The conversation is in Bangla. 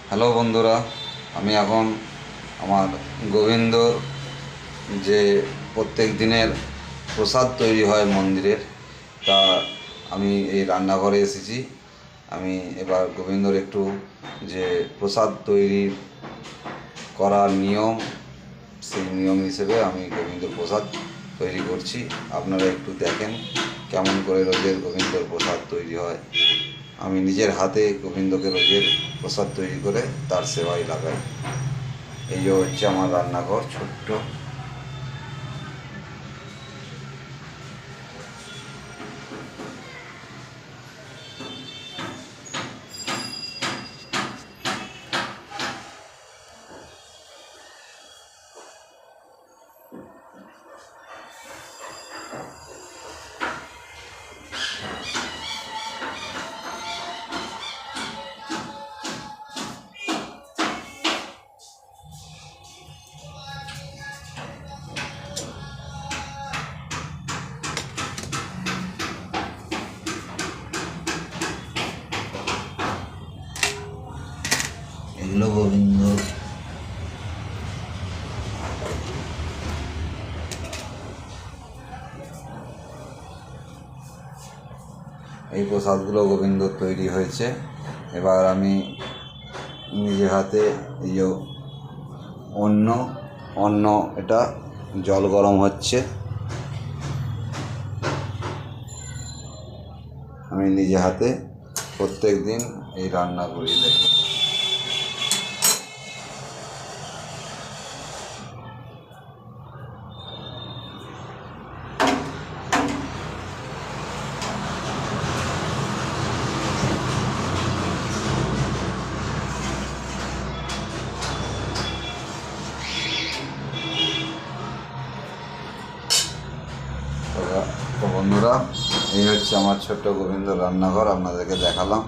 হ্যালো বন্ধুরা, আমি এখন আমার গোবিন্দ যে প্রত্যেক দিনের প্রসাদ তৈরি হয় মন্দিরের, তা আমি এই রান্নাঘরে এসেছি। আমি এবার গোবিন্দর একটু যে প্রসাদ তৈরি করার নিয়ম, সেই নিয়ম হিসেবে আমি গোবিন্দর প্রসাদ তৈরি করছি। আপনারা একটু দেখেন কেমন করে রোজের গোবিন্দর প্রসাদ তৈরি হয়। আমি নিজের হাতে গোবিন্দকে রোজের প্রসাদ তৈরি করে তার সেবায় লাগাই। এই যে হচ্ছে আমার রান্নাঘর ছোট্ট। এগুলো গোবিন্দ এই প্রসাদগুলো গোবিন্দর তৈরি হয়েছে। এবার আমি নিজের হাতে এই যে অন্ন এটা জল গরম হচ্ছে, আমি নিজে হাতে প্রত্যেক দিন এই রান্না করি দেখি। তো বন্ধুরা, এই হচ্ছে আমার ছোট্ট গোবিন্দ রান্নাঘর, আপনাদেরকে দেখালাম।